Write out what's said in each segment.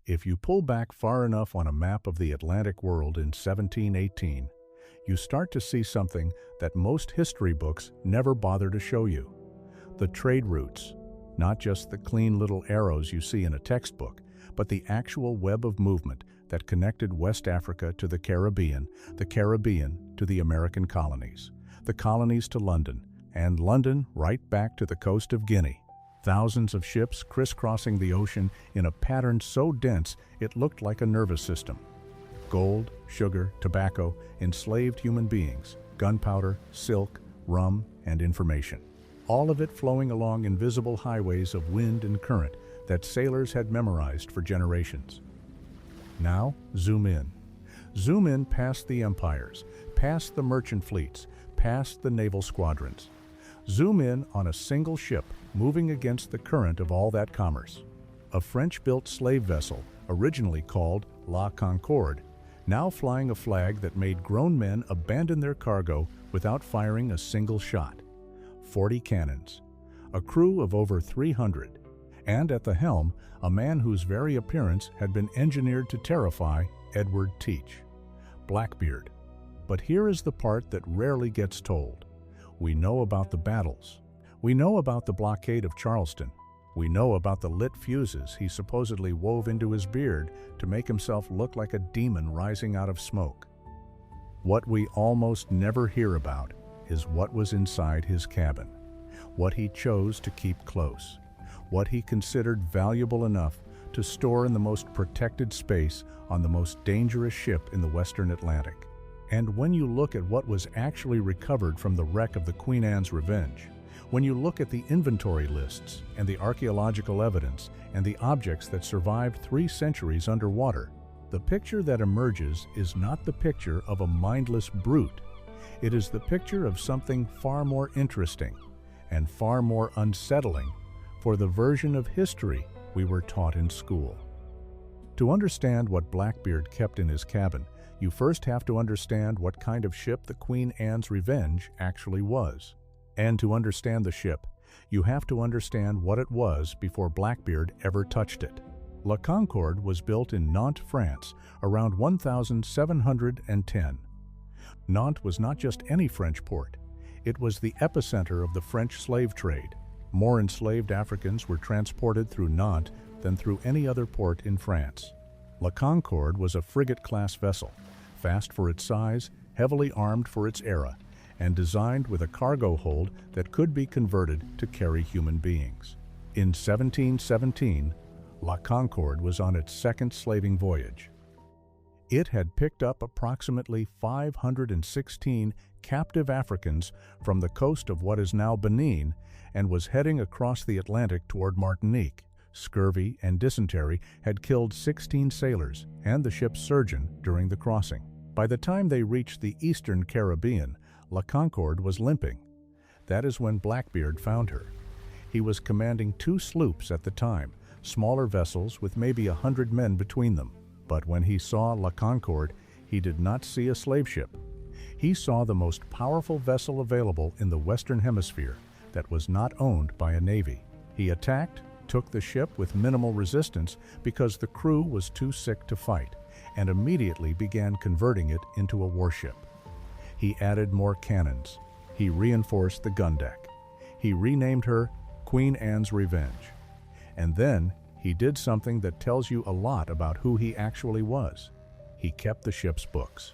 If you pull back far enough on a map of the Atlantic world in 1718, you start to see something that most history books never bother to show you. The trade routes, not just the clean little arrows you see in a textbook, but the actual web of movement that connected West Africa to the Caribbean to the American colonies, the colonies to London, and London right back to the coast of Guinea. Thousands of ships crisscrossing the ocean in a pattern so dense it looked like a nervous system. Gold, sugar, tobacco, enslaved human beings, gunpowder, silk, rum, and information. All of it flowing along invisible highways of wind and current that sailors had memorized for generations. Now, zoom in. Zoom in past the empires, past the merchant fleets, past the naval squadrons. Zoom in on a single ship moving against the current of all that commerce. A French-built slave vessel, originally called La Concorde, now flying a flag that made grown men abandon their cargo without firing a single shot. 40 cannons, a crew of over 300, and at the helm, a man whose very appearance had been engineered to terrify Edward Teach, Blackbeard. But here is the part that rarely gets told. We know about the battles. We know about the blockade of Charleston. We know about the lit fuses he supposedly wove into his beard to make himself look like a demon rising out of smoke. What we almost never hear about is what was inside his cabin, what he chose to keep close, what he considered valuable enough to store in the most protected space on the most dangerous ship in the Western Atlantic. And when you look at what was actually recovered from the wreck of the Queen Anne's Revenge, when you look at the inventory lists and the archaeological evidence and the objects that survived 3 centuries underwater, the picture that emerges is not the picture of a mindless brute. It is the picture of something far more interesting and far more unsettling for the version of history we were taught in school. To understand what Blackbeard kept in his cabin, you first have to understand what kind of ship the Queen Anne's Revenge actually was. And to understand the ship, you have to understand what it was before Blackbeard ever touched it. La Concorde was built in Nantes, France, around 1710. Nantes was not just any French port. It was the epicenter of the French slave trade. More enslaved Africans were transported through Nantes than through any other port in France. La Concorde was a frigate-class vessel, fast for its size, heavily armed for its era, and designed with a cargo hold that could be converted to carry human beings. In 1717, La Concorde was on its second slaving voyage. It had picked up approximately 516 captive Africans from the coast of what is now Benin and was heading across the Atlantic toward Martinique. Scurvy and dysentery had killed 16 sailors and the ship's surgeon during the crossing. By the time they reached the eastern Caribbean, La Concorde was limping. That is when Blackbeard found her. He was commanding 2 sloops at the time, smaller vessels with maybe 100 men between them. But when he saw La Concorde, he did not see a slave ship. He saw the most powerful vessel available in the Western Hemisphere that was not owned by a navy. He attacked, took the ship with minimal resistance because the crew was too sick to fight, and immediately began converting it into a warship. He added more cannons. He reinforced the gun deck. He renamed her Queen Anne's Revenge. And then he did something that tells you a lot about who he actually was. He kept the ship's books.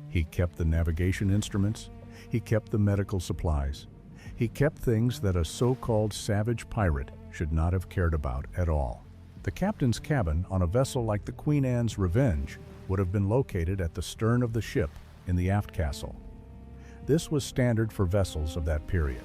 He kept the navigation instruments. He kept the medical supplies. He kept things that a so-called savage pirate should not have cared about at all. The captain's cabin on a vessel like the Queen Anne's Revenge would have been located at the stern of the ship in the aft castle. This was standard for vessels of that period.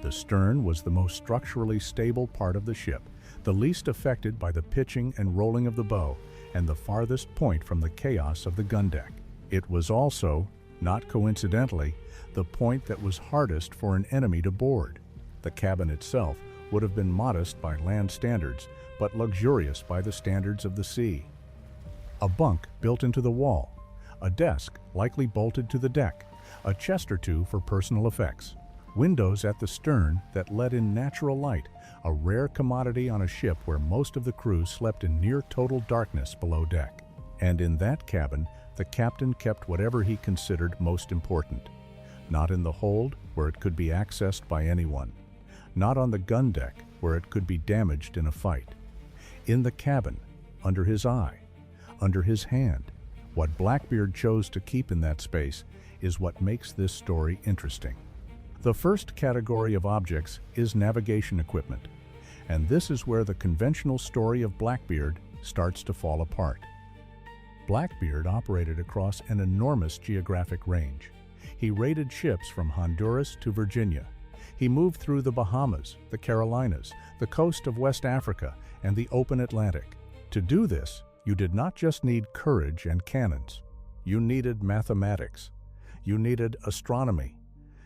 The stern was the most structurally stable part of the ship, the least affected by the pitching and rolling of the bow, and the farthest point from the chaos of the gun deck. It was also, not coincidentally, the point that was hardest for an enemy to board. The cabin itself would have been modest by land standards, but luxurious by the standards of the sea. A bunk built into the wall, a desk likely bolted to the deck, a chest or two for personal effects. windows at the stern that let in natural light, a rare commodity on a ship where most of the crew slept in near total darkness below deck. And in that cabin, the captain kept whatever he considered most important. Not in the hold, where it could be accessed by anyone. Not on the gun deck, where it could be damaged in a fight. In the cabin, under his eye, under his hand. What Blackbeard chose to keep in that space is what makes this story interesting. The first category of objects is navigation equipment, and this is where the conventional story of Blackbeard starts to fall apart. Blackbeard operated across an enormous geographic range. He raided ships from Honduras to Virginia. He moved through the Bahamas, the Carolinas, the coast of West Africa, and the open Atlantic. To do this, you did not just need courage and cannons. You needed mathematics. You needed astronomy.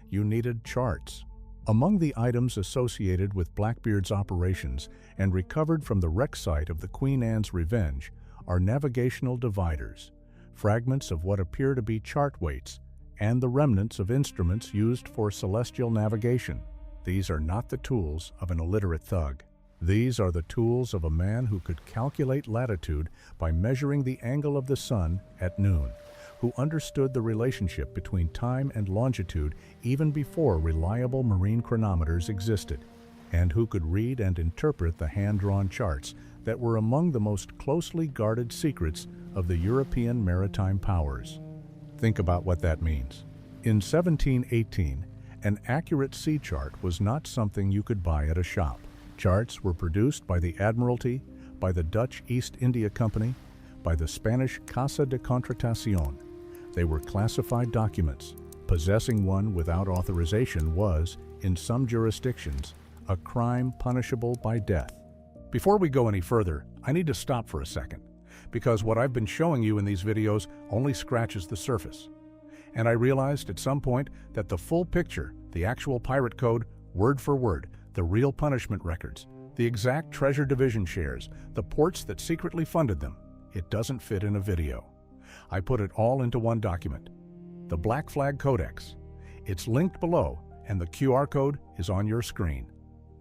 You needed charts. Among the items associated with Blackbeard's operations and recovered from the wreck site of the Queen Anne's Revenge are navigational dividers, fragments of what appear to be chart weights, and the remnants of instruments used for celestial navigation. These are not the tools of an illiterate thug. These are the tools of a man who could calculate latitude by measuring the angle of the sun at noon, who understood the relationship between time and longitude even before reliable marine chronometers existed, and who could read and interpret the hand-drawn charts that were among the most closely guarded secrets of the European maritime powers. Think about what that means. In 1718, an accurate sea chart was not something you could buy at a shop. Charts were produced by the Admiralty, by the Dutch East India Company, by the Spanish Casa de Contratación. They were classified documents. Possessing one without authorization was, in some jurisdictions, a crime punishable by death. Before we go any further, I need to stop for a second, because what I've been showing you in these videos only scratches the surface. And I realized at some point that the full picture, the actual pirate code, word for word, the real punishment records, the exact treasure division shares, the ports that secretly funded them, it doesn't fit in a video. I put it all into one document, the Black Flag Codex. It's linked below, and the QR code is on your screen.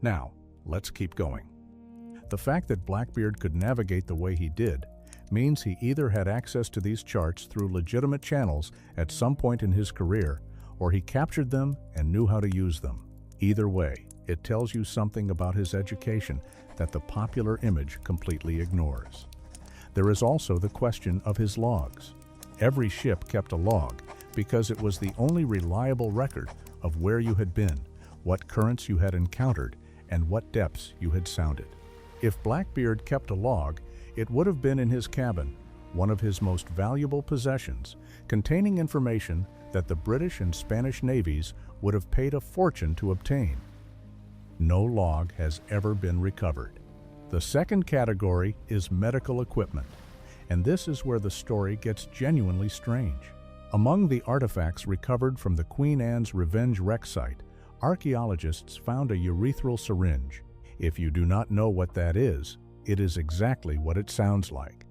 Now, let's keep going. The fact that Blackbeard could navigate the way he did means he either had access to these charts through legitimate channels at some point in his career, or he captured them and knew how to use them. Either way, it tells you something about his education that the popular image completely ignores. There is also the question of his logs. Every ship kept a log because it was the only reliable record of where you had been, what currents you had encountered, and what depths you had sounded. If Blackbeard kept a log, it would have been in his cabin, one of his most valuable possessions, containing information that the British and Spanish navies would have paid a fortune to obtain. No log has ever been recovered. The second category is medical equipment, and this is where the story gets genuinely strange. Among the artifacts recovered from the Queen Anne's Revenge wreck site, archaeologists found a urethral syringe. If you do not know what that is, it is exactly what it sounds like.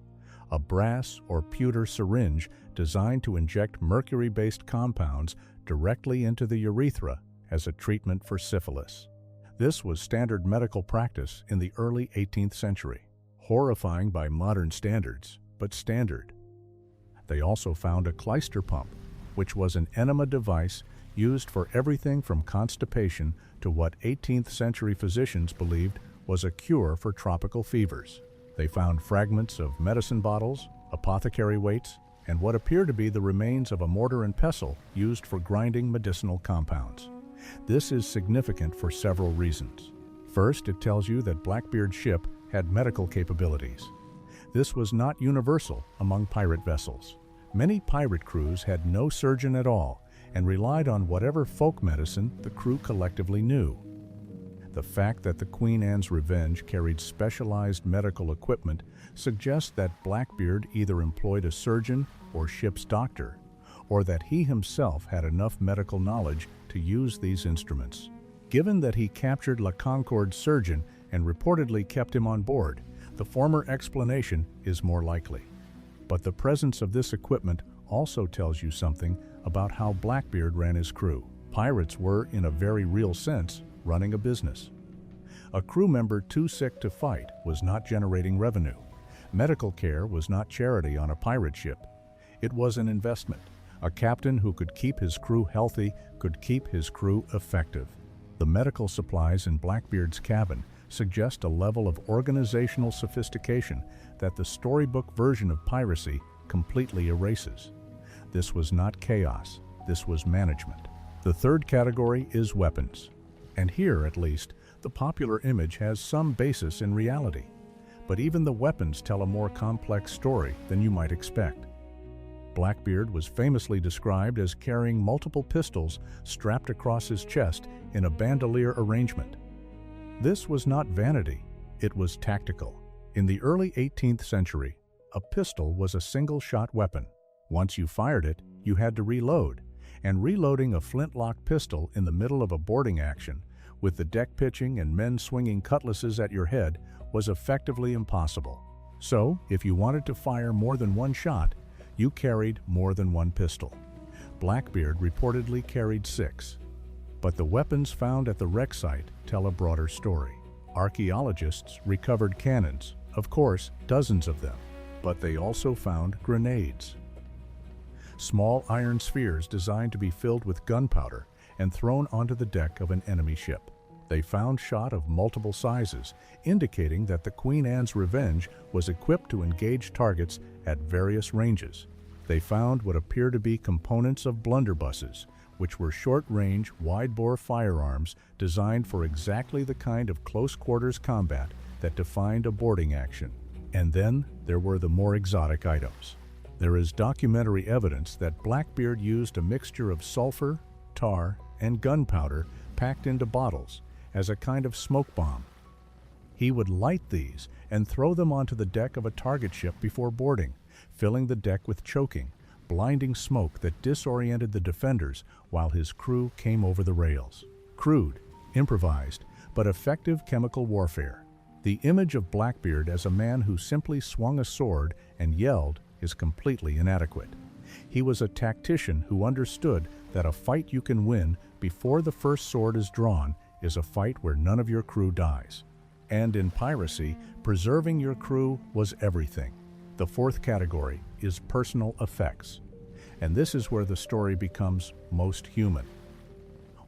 A brass or pewter syringe designed to inject mercury-based compounds directly into the urethra as a treatment for syphilis. This was standard medical practice in the early 18th century. Horrifying by modern standards, but standard. They also found a clyster pump, which was an enema device used for everything from constipation to what 18th century physicians believed was a cure for tropical fevers. They found fragments of medicine bottles, apothecary weights, and what appear to be the remains of a mortar and pestle used for grinding medicinal compounds. This is significant for several reasons. First, it tells you that Blackbeard's ship had medical capabilities. This was not universal among pirate vessels. Many pirate crews had no surgeon at all and relied on whatever folk medicine the crew collectively knew. The fact that the Queen Anne's Revenge carried specialized medical equipment suggests that Blackbeard either employed a surgeon or ship's doctor, or that he himself had enough medical knowledge to use these instruments. Given that he captured La Concorde's surgeon and reportedly kept him on board, the former explanation is more likely. But the presence of this equipment also tells you something about how Blackbeard ran his crew. Pirates were, in a very real sense, running a business. A crew member too sick to fight was not generating revenue. Medical care was not charity on a pirate ship. It was an investment. A captain who could keep his crew healthy could keep his crew effective. The medical supplies in Blackbeard's cabin suggest a level of organizational sophistication that the storybook version of piracy completely erases. This was not chaos, this was management. The third category is weapons. And here, at least, the popular image has some basis in reality. But even the weapons tell a more complex story than you might expect. Blackbeard was famously described as carrying multiple pistols strapped across his chest in a bandolier arrangement. This was not vanity, it was tactical. In the early 18th century, a pistol was a single-shot weapon. Once you fired it, you had to reload, and reloading a flintlock pistol in the middle of a boarding action, with the deck pitching and men swinging cutlasses at your head, was effectively impossible. So, if you wanted to fire more than one shot, you carried more than one pistol. Blackbeard reportedly carried 6. But the weapons found at the wreck site tell a broader story. Archaeologists recovered cannons, of course, dozens of them, but they also found grenades. Small iron spheres designed to be filled with gunpowder and thrown onto the deck of an enemy ship. They found shot of multiple sizes, indicating that the Queen Anne's Revenge was equipped to engage targets at various ranges. They found what appear to be components of blunderbusses, which were short-range, wide-bore firearms designed for exactly the kind of close-quarters combat that defined a boarding action. And then there were the more exotic items. There is documentary evidence that Blackbeard used a mixture of sulfur, tar, and gunpowder packed into bottles as a kind of smoke bomb. He would light these and throw them onto the deck of a target ship before boarding, filling the deck with choking, blinding smoke that disoriented the defenders while his crew came over the rails. Crude, improvised, but effective chemical warfare. The image of Blackbeard as a man who simply swung a sword and yelled is completely inadequate. He was a tactician who understood that a fight you can win before the first sword is drawn is a fight where none of your crew dies. And in piracy, preserving your crew was everything. The fourth category is personal effects. And this is where the story becomes most human.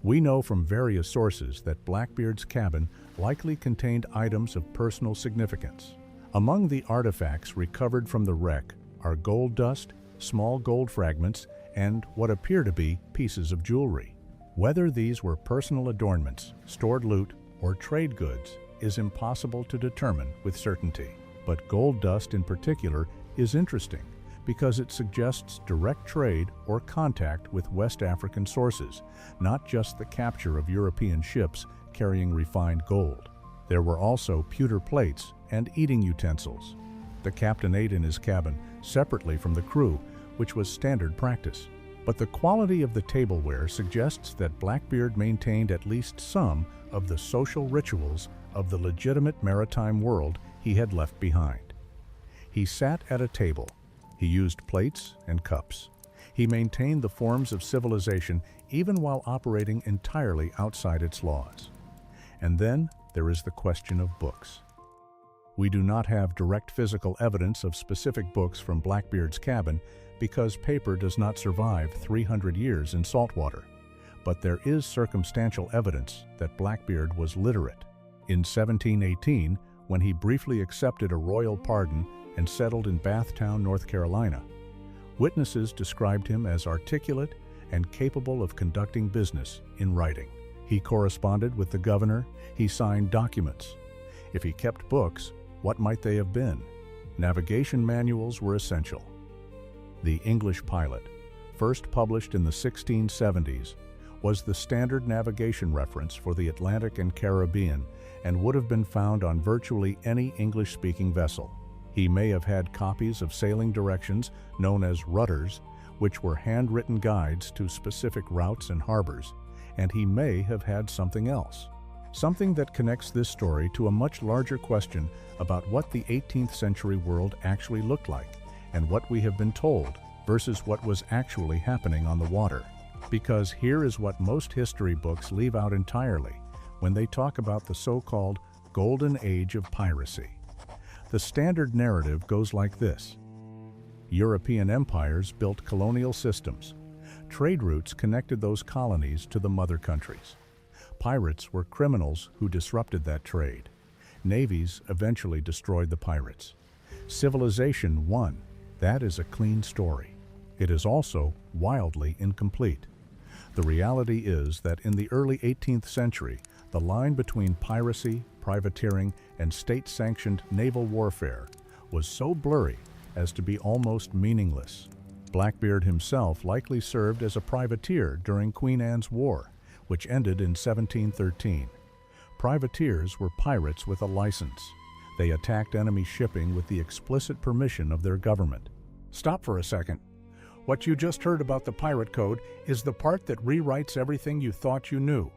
We know from various sources that Blackbeard's cabin likely contained items of personal significance. Among the artifacts recovered from the wreck are gold dust, small gold fragments, and what appear to be pieces of jewelry. Whether these were personal adornments, stored loot, or trade goods is impossible to determine with certainty. But gold dust in particular is interesting because it suggests direct trade or contact with West African sources, not just the capture of European ships carrying refined gold. There were also pewter plates and eating utensils. The captain ate in his cabin separately from the crew, which was standard practice. But the quality of the tableware suggests that Blackbeard maintained at least some of the social rituals of the legitimate maritime world he had left behind. He sat at a table. He used plates and cups. He maintained the forms of civilization even while operating entirely outside its laws. And then there is the question of books. We do not have direct physical evidence of specific books from Blackbeard's cabin because paper does not survive 300 years in saltwater. But there is circumstantial evidence that Blackbeard was literate. In 1718, when he briefly accepted a royal pardon and settled in Bathtown, North Carolina, witnesses described him as articulate and capable of conducting business in writing. He corresponded with the governor, he signed documents. If he kept books, what might they have been? Navigation manuals were essential. The English Pilot, first published in the 1670s, was the standard navigation reference for the Atlantic and Caribbean and would have been found on virtually any English-speaking vessel. He may have had copies of sailing directions known as rudders, which were handwritten guides to specific routes and harbors, and he may have had something else. Something that connects this story to a much larger question about what the 18th century world actually looked like and what we have been told versus what was actually happening on the water. Because here is what most history books leave out entirely when they talk about the so-called Golden Age of Piracy. The standard narrative goes like this. European empires built colonial systems. Trade routes connected those colonies to the mother countries. Pirates were criminals who disrupted that trade. Navies eventually destroyed the pirates. Civilization won. That is a clean story. It is also wildly incomplete. The reality is that in the early 18th century, the line between piracy, privateering, and state-sanctioned naval warfare was so blurry as to be almost meaningless. Blackbeard himself likely served as a privateer during Queen Anne's War, which ended in 1713. Privateers were pirates with a license. They attacked enemy shipping with the explicit permission of their government. Stop for a second. What you just heard about the pirate code is the part that rewrites everything you thought you knew.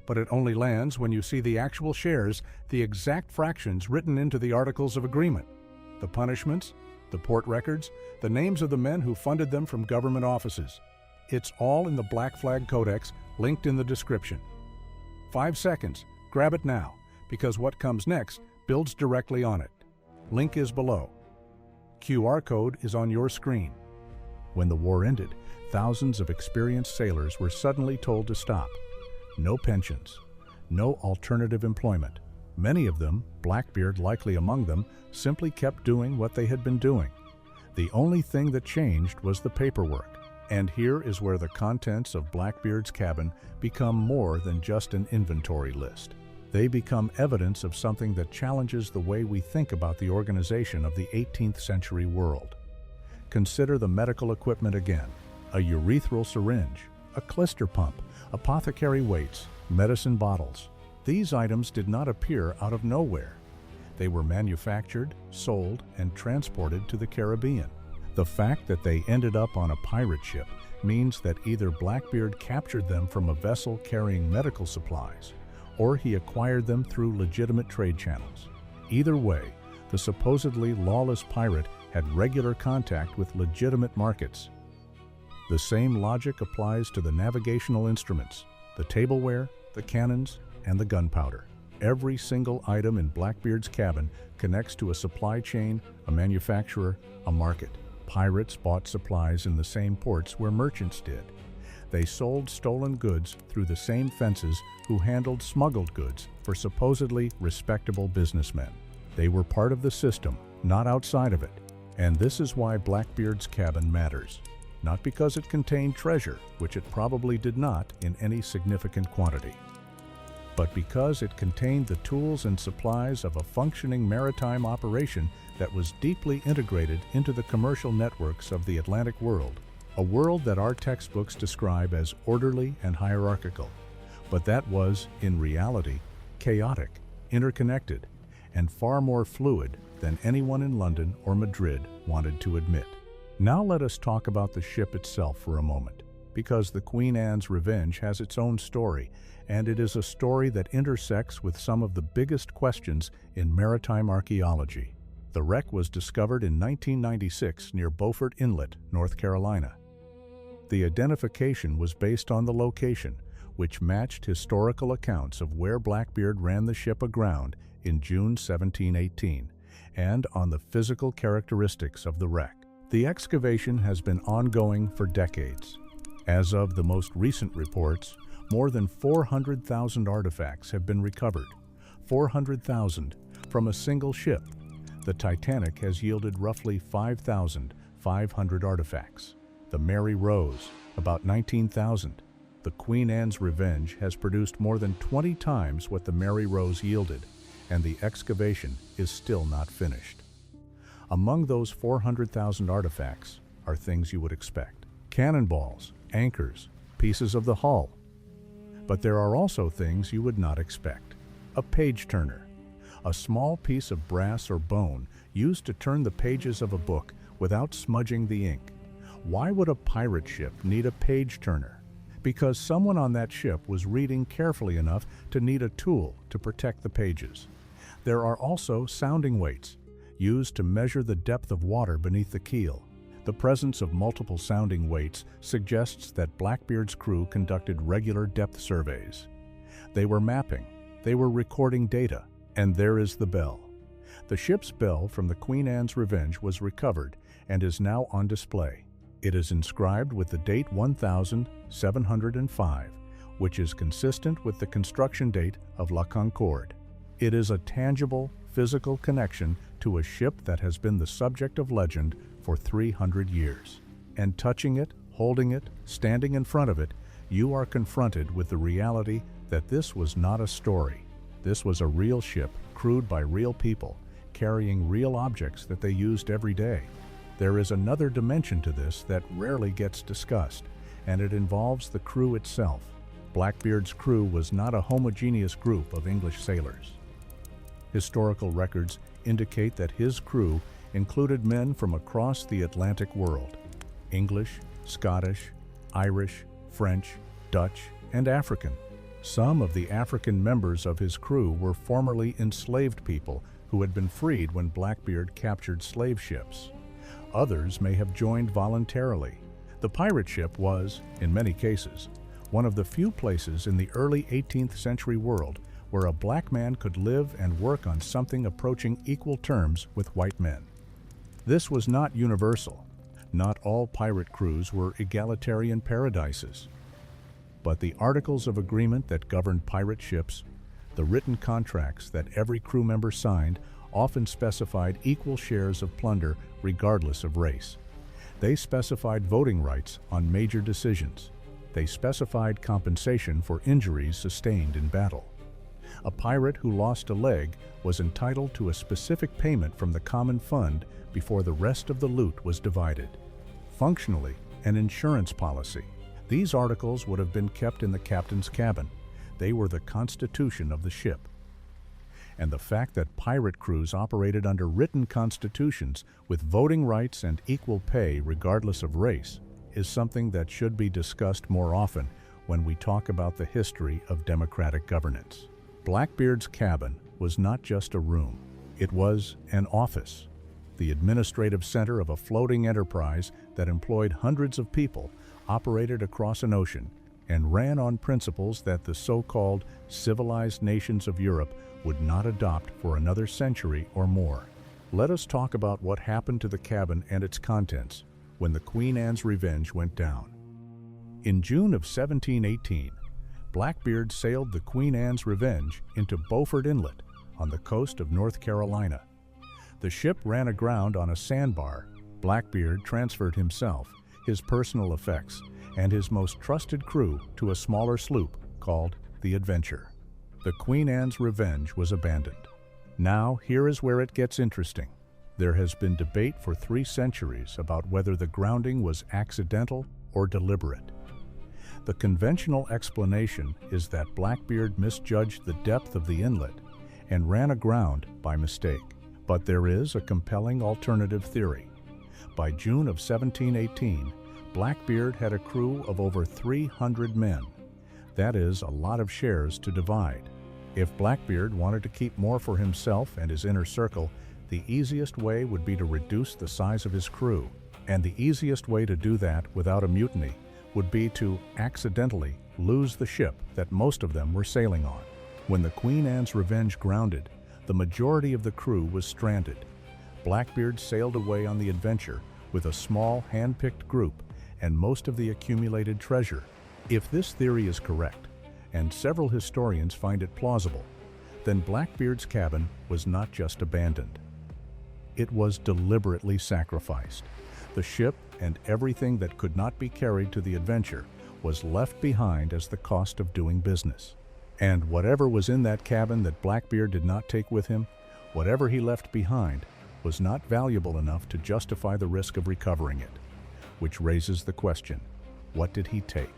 But it only lands when you see the actual shares, the exact fractions written into the Articles of Agreement, the punishments, the port records, the names of the men who funded them from government offices. It's all in the Black Flag Codex, linked in the description. 5 seconds. Grab it now, because what comes next builds directly on it. Link is below. QR code is on your screen. When the war ended, thousands of experienced sailors were suddenly told to stop. No pensions, no alternative employment. Many of them, Blackbeard likely among them, simply kept doing what they had been doing. The only thing that changed was the paperwork. And here is where the contents of Blackbeard's cabin become more than just an inventory list. They become evidence of something that challenges the way we think about the organization of the 18th century world. Consider the medical equipment again. A urethral syringe, a clister pump, apothecary weights, medicine bottles. These items did not appear out of nowhere. They were manufactured, sold, and transported to the Caribbean. The fact that they ended up on a pirate ship means that either Blackbeard captured them from a vessel carrying medical supplies, or he acquired them through legitimate trade channels. Either way, the supposedly lawless pirate had regular contact with legitimate markets. The same logic applies to the navigational instruments, the tableware, the cannons, and the gunpowder. Every single item in Blackbeard's cabin connects to a supply chain, a manufacturer, a market. Pirates bought supplies in the same ports where merchants did. They sold stolen goods through the same fences who handled smuggled goods for supposedly respectable businessmen. They were part of the system, not outside of it. And this is why Blackbeard's cabin matters. Not because it contained treasure, which it probably did not in any significant quantity, but because it contained the tools and supplies of a functioning maritime operation that was deeply integrated into the commercial networks of the Atlantic world, a world that our textbooks describe as orderly and hierarchical, but that was, in reality, chaotic, interconnected, and far more fluid than anyone in London or Madrid wanted to admit. Now let us talk about the ship itself for a moment, because the Queen Anne's Revenge has its own story, and it is a story that intersects with some of the biggest questions in maritime archaeology. The wreck was discovered in 1996 near Beaufort Inlet, North Carolina. The identification was based on the location, which matched historical accounts of where Blackbeard ran the ship aground in June 1718, and on the physical characteristics of the wreck. The excavation has been ongoing for decades. As of the most recent reports, more than 400,000 artifacts have been recovered. 400,000 from a single ship. The Titanic has yielded roughly 5,500 artifacts. The Mary Rose, about 19,000. The Queen Anne's Revenge has produced more than 20 times what the Mary Rose yielded, and the excavation is still not finished. Among those 400,000 artifacts are things you would expect. Cannonballs, anchors, pieces of the hull. But there are also things you would not expect. A page turner, a small piece of brass or bone used to turn the pages of a book without smudging the ink. Why would a pirate ship need a page turner? Because someone on that ship was reading carefully enough to need a tool to protect the pages. There are also sounding weights, used to measure the depth of water beneath the keel. The presence of multiple sounding weights suggests that Blackbeard's crew conducted regular depth surveys. They were mapping, they were recording data, and there is the bell. The ship's bell from the Queen Anne's Revenge was recovered and is now on display. It is inscribed with the date 1705, which is consistent with the construction date of La Concorde. It is a tangible, physical connection to a ship that has been the subject of legend for 300 years. And touching it, holding it, standing in front of it, you are confronted with the reality that this was not a story. This was a real ship, crewed by real people, carrying real objects that they used every day. There is another dimension to this that rarely gets discussed, and it involves the crew itself. Blackbeard's crew was not a homogeneous group of English sailors. Historical records indicate that his crew included men from across the Atlantic world: English, Scottish, Irish, French, Dutch, and African. Some of the African members of his crew were formerly enslaved people who had been freed when Blackbeard captured slave ships. Others may have joined voluntarily. The pirate ship was, in many cases, one of the few places in the early 18th century world where a black man could live and work on something approaching equal terms with white men. This was not universal. Not all pirate crews were egalitarian paradises. But the articles of agreement that governed pirate ships, the written contracts that every crew member signed, often specified equal shares of plunder regardless of race. They specified voting rights on major decisions. They specified compensation for injuries sustained in battle. A pirate who lost a leg was entitled to a specific payment from the common fund before the rest of the loot was divided. Functionally, an insurance policy. These articles would have been kept in the captain's cabin. They were the constitution of the ship. And the fact that pirate crews operated under written constitutions with voting rights and equal pay regardless of race is something that should be discussed more often when we talk about the history of democratic governance. Blackbeard's cabin was not just a room. It was an office, the administrative center of a floating enterprise that employed hundreds of people, operated across an ocean, and ran on principles that the so-called civilized nations of Europe would not adopt for another century or more. Let us talk about what happened to the cabin and its contents when the Queen Anne's Revenge went down. In June of 1718, Blackbeard sailed the Queen Anne's Revenge into Beaufort Inlet on the coast of North Carolina. The ship ran aground on a sandbar. Blackbeard transferred himself, his personal effects, and his most trusted crew to a smaller sloop called the Adventure. The Queen Anne's Revenge was abandoned. Now, here is where it gets interesting. There has been debate for 3 centuries about whether the grounding was accidental or deliberate. The conventional explanation is that Blackbeard misjudged the depth of the inlet and ran aground by mistake. But there is a compelling alternative theory. By June of 1718, Blackbeard had a crew of over 300 men. That is a lot of shares to divide. If Blackbeard wanted to keep more for himself and his inner circle, the easiest way would be to reduce the size of his crew. And the easiest way to do that without a mutiny would be to accidentally lose the ship that most of them were sailing on. When the Queen Anne's Revenge grounded, the majority of the crew was stranded. Blackbeard sailed away on the Adventure with a small, hand-picked group and most of the accumulated treasure. If this theory is correct, and several historians find it plausible, then Blackbeard's cabin was not just abandoned. It was deliberately sacrificed. The ship and everything that could not be carried to the Adventure was left behind as the cost of doing business. And whatever was in that cabin that Blackbeard did not take with him, whatever he left behind, was not valuable enough to justify the risk of recovering it. Which raises the question, what did he take?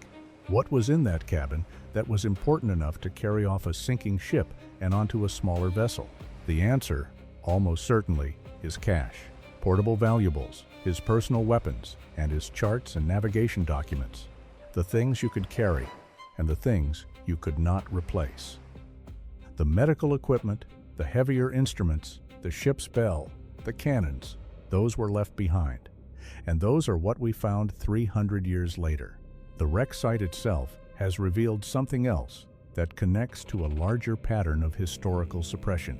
What was in that cabin that was important enough to carry off a sinking ship and onto a smaller vessel? The answer, almost certainly, is cash, portable valuables, his personal weapons, and his charts and navigation documents. The things you could carry, and the things you could not replace. The medical equipment, the heavier instruments, the ship's bell, the cannons, those were left behind. And those are what we found 300 years later. The wreck site itself has revealed something else that connects to a larger pattern of historical suppression,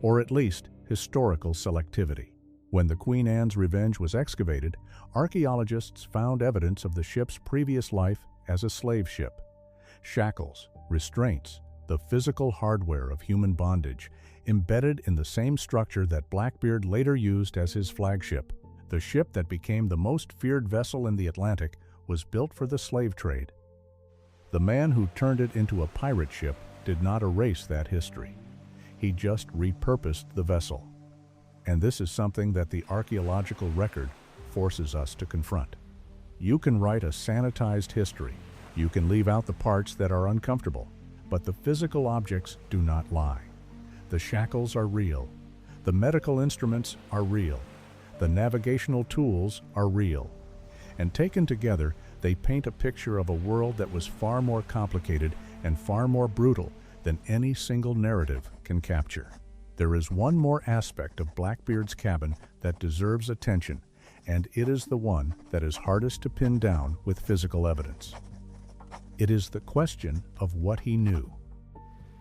or at least historical selectivity. When the Queen Anne's Revenge was excavated, archaeologists found evidence of the ship's previous life as a slave ship. Shackles, restraints, the physical hardware of human bondage, embedded in the same structure that Blackbeard later used as his flagship. The ship that became the most feared vessel in the Atlantic was built for the slave trade. The man who turned it into a pirate ship did not erase that history. He just repurposed the vessel. And this is something that the archaeological record forces us to confront. You can write a sanitized history. You can leave out the parts that are uncomfortable, but the physical objects do not lie. The shackles are real. The medical instruments are real. The navigational tools are real. And taken together, they paint a picture of a world that was far more complicated and far more brutal than any single narrative can capture. There is one more aspect of Blackbeard's cabin that deserves attention, and it is the one that is hardest to pin down with physical evidence. It is the question of what he knew.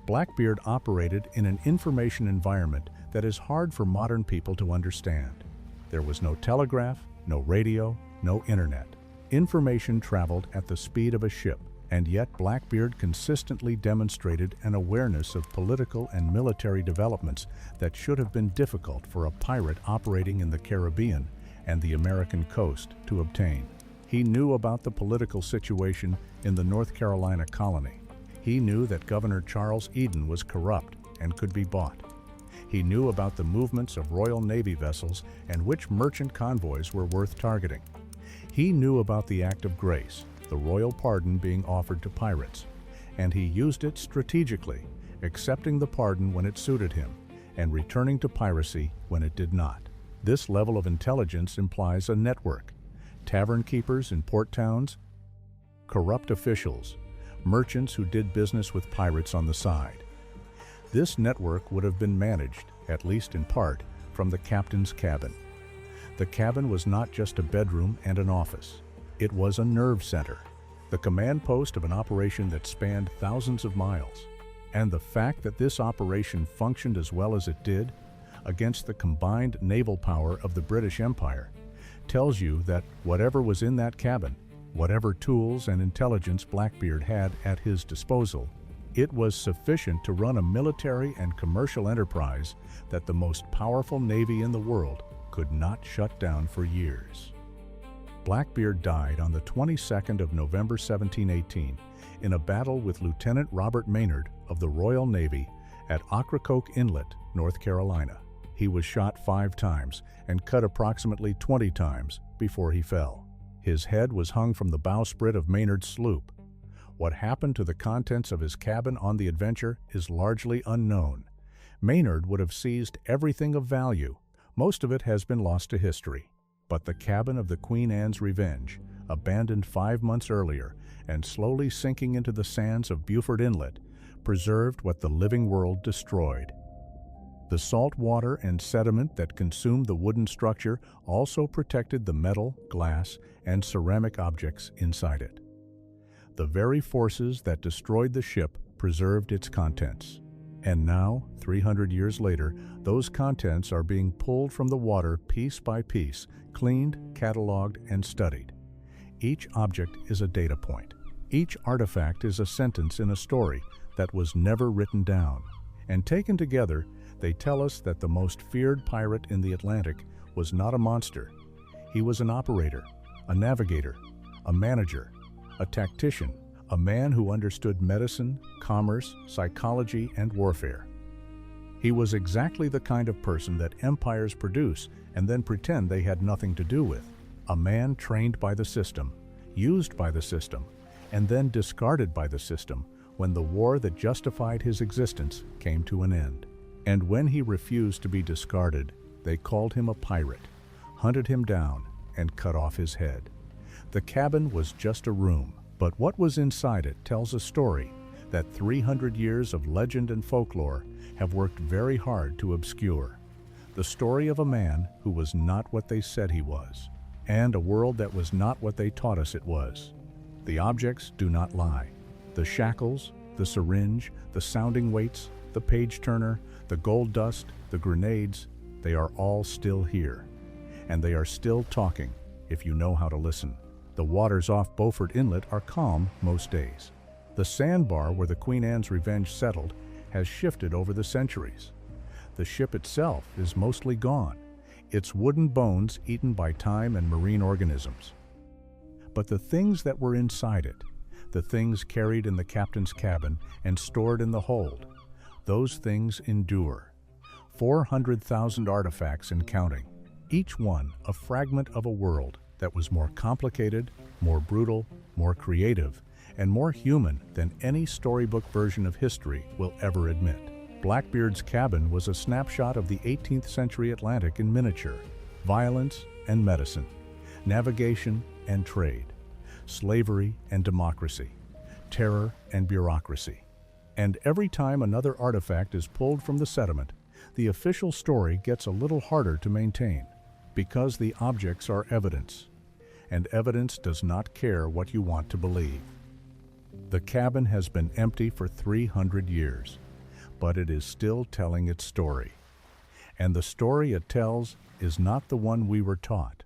Blackbeard operated in an information environment that is hard for modern people to understand. There was no telegraph, no radio, no internet. Information traveled at the speed of a ship, and yet Blackbeard consistently demonstrated an awareness of political and military developments that should have been difficult for a pirate operating in the Caribbean and the American coast to obtain. He knew about the political situation in the North Carolina colony. He knew that Governor Charles Eden was corrupt and could be bought. He knew about the movements of Royal Navy vessels and which merchant convoys were worth targeting. He knew about the Act of Grace, the royal pardon being offered to pirates, and he used it strategically, accepting the pardon when it suited him and returning to piracy when it did not. This level of intelligence implies a network: tavern keepers in port towns, corrupt officials, merchants who did business with pirates on the side. This network would have been managed, at least in part, from the captain's cabin. The cabin was not just a bedroom and an office. It was a nerve center, the command post of an operation that spanned thousands of miles. And the fact that this operation functioned as well as it did, against the combined naval power of the British Empire, tells you that whatever was in that cabin, whatever tools and intelligence Blackbeard had at his disposal, it was sufficient to run a military and commercial enterprise that the most powerful navy in the world could not shut down for years. Blackbeard died on the 22nd of November 1718 in a battle with Lieutenant Robert Maynard of the Royal Navy at Ocracoke Inlet, North Carolina. He was shot 5 times and cut approximately 20 times before he fell. His head was hung from the bowsprit of Maynard's sloop. What happened to the contents of his cabin on the Adventure is largely unknown. Maynard would have seized everything of value. Most of it has been lost to history. But the cabin of the Queen Anne's Revenge, abandoned 5 months earlier and slowly sinking into the sands of Beaufort Inlet, preserved what the living world destroyed. The salt water and sediment that consumed the wooden structure also protected the metal, glass, and ceramic objects inside it. The very forces that destroyed the ship preserved its contents. And now, 300 years later, those contents are being pulled from the water piece by piece, cleaned, cataloged, and studied. Each object is a data point. Each artifact is a sentence in a story that was never written down. And taken together, they tell us that the most feared pirate in the Atlantic was not a monster. He was an operator, a navigator, a manager, a tactician, a man who understood medicine, commerce, psychology, and warfare. He was exactly the kind of person that empires produce and then pretend they had nothing to do with. A man trained by the system, used by the system, and then discarded by the system when the war that justified his existence came to an end. And when he refused to be discarded, they called him a pirate, hunted him down, and cut off his head. The cabin was just a room, but what was inside it tells a story that 300 years of legend and folklore have worked very hard to obscure. The story of a man who was not what they said he was. and a world that was not what they taught us it was. The objects do not lie. The shackles, the syringe, the sounding weights, the page turner, the gold dust, the grenades, they are all still here. And they are still talking, if you know how to listen. The waters off Beaufort Inlet are calm most days. The sandbar where the Queen Anne's Revenge settled has shifted over the centuries. The ship itself is mostly gone, its wooden bones eaten by time and marine organisms. But the things that were inside it, the things carried in the captain's cabin and stored in the hold, those things endure. 400,000 artifacts and counting, each one a fragment of a world that was more complicated, more brutal, more creative, and more human than any storybook version of history will ever admit. Blackbeard's cabin was a snapshot of the 18th century Atlantic in miniature. Violence and medicine, navigation and trade, slavery and democracy, terror and bureaucracy. And every time another artifact is pulled from the sediment, the official story gets a little harder to maintain, because the objects are evidence, and evidence does not care what you want to believe. The cabin has been empty for 300 years, but it is still telling its story. And the story it tells is not the one we were taught.